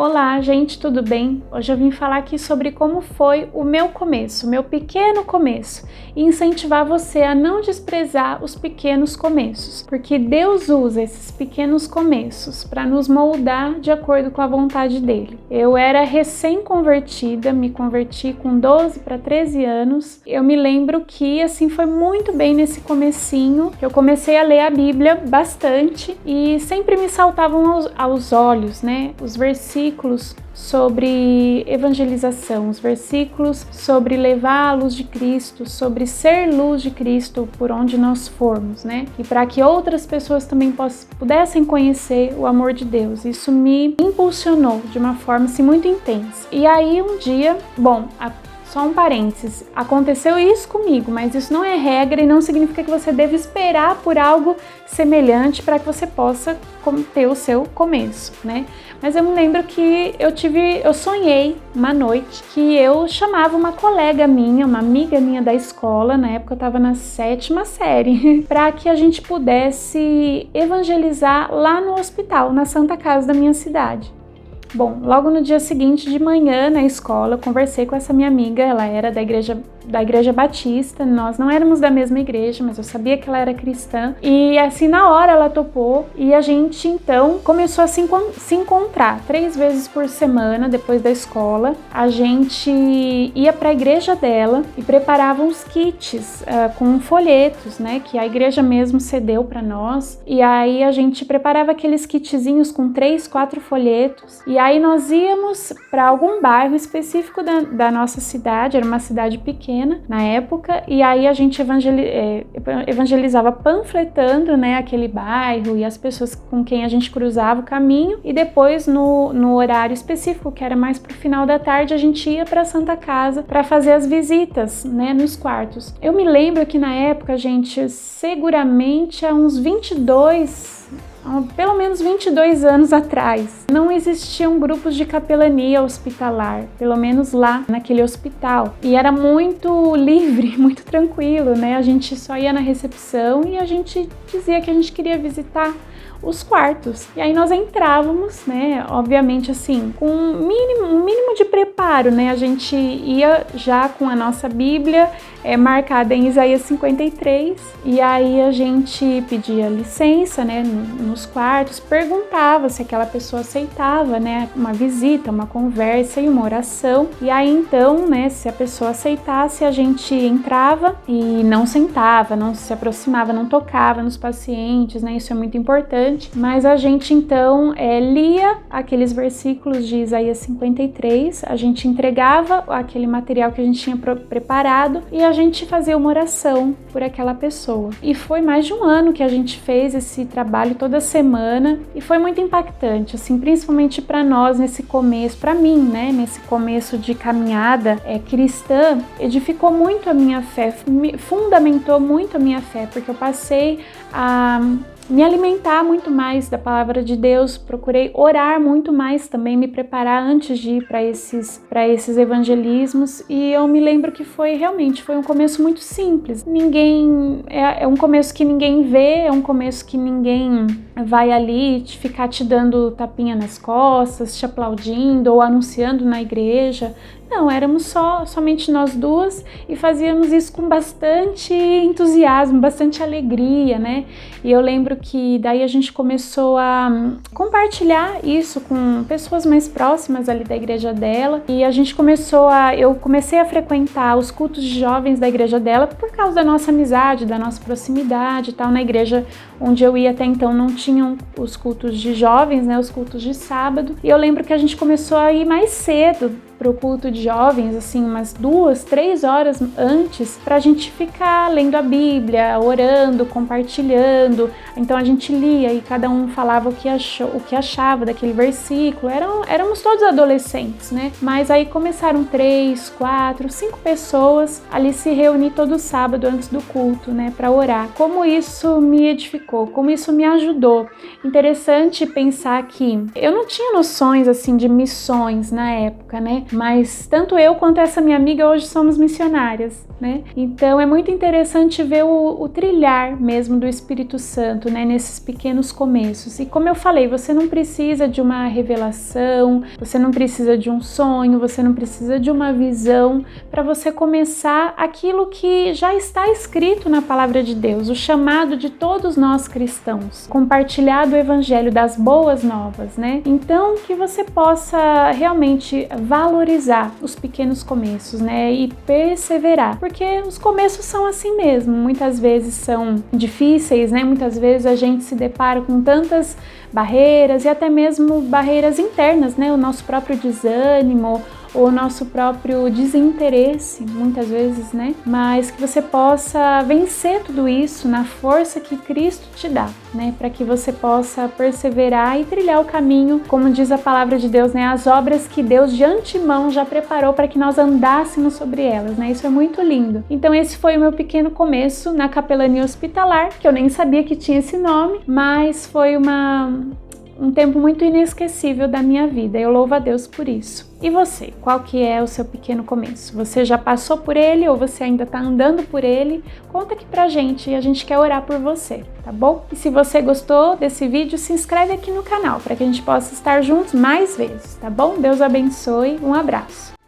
Olá, gente, tudo bem? Hoje eu vim falar aqui sobre como foi o meu começo, o meu pequeno começo, e incentivar você a não desprezar os pequenos começos, porque Deus usa esses pequenos começos para nos moldar de acordo com a vontade dele. Eu era recém-convertida, me converti com 12 para 13 anos. Eu me lembro que assim foi muito bem nesse comecinho, que eu comecei a ler a Bíblia bastante e sempre me saltavam aos olhos, né, os versículos sobre evangelização, os versículos sobre levar a luz de Cristo, sobre ser luz de Cristo por onde nós formos, né? E para que outras pessoas também pudessem conhecer o amor de Deus. Isso me impulsionou de uma forma assim, muito intensa. E aí um dia, só um parênteses, aconteceu isso comigo, mas isso não é regra e não significa que você deve esperar por algo semelhante para que você possa ter o seu começo, né? Mas eu me lembro que eu sonhei uma noite que eu chamava uma colega minha, uma amiga minha da escola, na época eu estava na 7ª série, para que a gente pudesse evangelizar lá no hospital, na Santa Casa da minha cidade. Bom, logo no dia seguinte de manhã na escola, eu conversei com essa minha amiga, ela era da igreja Batista, nós não éramos da mesma igreja, mas eu sabia que ela era cristã, e assim na hora ela topou, e a gente então começou a se encontrar 3 vezes por semana depois da escola. A gente ia para a igreja dela e preparava uns kits com folhetos, né, que a igreja mesmo cedeu para nós, e aí a gente preparava aqueles kitzinhos com 3, 4 folhetos, e aí nós íamos para algum bairro específico da nossa cidade, era uma cidade pequena na época, e aí a gente evangelizava panfletando, né, aquele bairro e as pessoas com quem a gente cruzava o caminho, e depois no horário específico, que era mais pro final da tarde, a gente ia para a Santa Casa para fazer as visitas, né, nos quartos. Eu me lembro que na época, gente, seguramente há uns pelo menos 22 anos atrás, não existiam grupos de capelania hospitalar, pelo menos lá naquele hospital. E era muito livre, muito tranquilo, né? A gente só ia na recepção e a gente dizia que a gente queria visitar os quartos. E aí nós entrávamos, né, obviamente assim, com um mínimo de preparo, né, a gente ia já com a nossa Bíblia marcada em Isaías 53, e aí a gente pedia licença, né, nos quartos, perguntava se aquela pessoa aceitava, né, uma visita, uma conversa e uma oração, e aí então, né, se a pessoa aceitasse, a gente entrava e não sentava, não se aproximava, não tocava nos pacientes, né, isso é muito importante. Mas a gente então lia aqueles versículos de Isaías 53, a gente entregava aquele material que a gente tinha preparado e a gente fazia uma oração por aquela pessoa. E foi mais de um ano que a gente fez esse trabalho toda semana e foi muito impactante, assim, principalmente para nós nesse começo, para mim, né, nesse começo de caminhada cristã, edificou muito a minha fé, fundamentou muito a minha fé, porque eu passei a me alimentar muito mais da palavra de Deus, procurei orar muito mais também, me preparar antes de ir para esses evangelismos, e eu me lembro que foi um começo muito simples. É um começo que ninguém vê, é um começo que ninguém vai ali ficar te dando tapinha nas costas, te aplaudindo ou anunciando na igreja. Não, éramos somente nós duas e fazíamos isso com bastante entusiasmo, bastante alegria, né? E eu lembro que daí a gente começou a compartilhar isso com pessoas mais próximas ali da igreja dela, e eu comecei a frequentar os cultos de jovens da igreja dela por causa da nossa amizade, da nossa proximidade e tal. Na igreja onde eu ia até então não tinham os cultos de jovens, né? Os cultos de sábado, e eu lembro que a gente começou a ir mais cedo para o culto de jovens, assim, umas 2, 3 horas antes, para a gente ficar lendo a Bíblia, orando, compartilhando. Então a gente lia e cada um falava o que achava daquele versículo. Éramos todos adolescentes, né? Mas aí começaram 3, 4, 5 pessoas ali se reunir todo sábado antes do culto, né, para orar. Como isso me edificou, como isso me ajudou. Interessante pensar que eu não tinha noções assim de missões na época, né? Mas tanto eu quanto essa minha amiga hoje somos missionárias. né? Então é muito interessante ver o trilhar mesmo do Espírito Santo, né, nesses pequenos começos. E como eu falei, você não precisa de uma revelação, você não precisa de um sonho, você não precisa de uma visão para você começar aquilo que já está escrito na palavra de Deus, o chamado de todos nós cristãos, compartilhar do evangelho, das boas novas, né? Então que você possa realmente valorizar os pequenos começos, né, e perseverar, porque os começos são assim mesmo, muitas vezes são difíceis, né? Muitas vezes a gente se depara com tantas barreiras e até mesmo barreiras internas, né? O nosso próprio desânimo, ou o nosso próprio desinteresse, muitas vezes, né? Mas que você possa vencer tudo isso na força que Cristo te dá, né? Para que você possa perseverar e trilhar o caminho, como diz a palavra de Deus, né? As obras que Deus de antemão já preparou para que nós andássemos sobre elas, né? Isso é muito lindo. Então esse foi o meu pequeno começo na capelania hospitalar, que eu nem sabia que tinha esse nome, mas foi um tempo muito inesquecível da minha vida. Eu louvo a Deus por isso. E você, qual que é o seu pequeno começo? Você já passou por ele ou você ainda está andando por ele? Conta aqui pra gente e a gente quer orar por você, tá bom? E se você gostou desse vídeo, se inscreve aqui no canal para que a gente possa estar juntos mais vezes, tá bom? Deus abençoe, um abraço.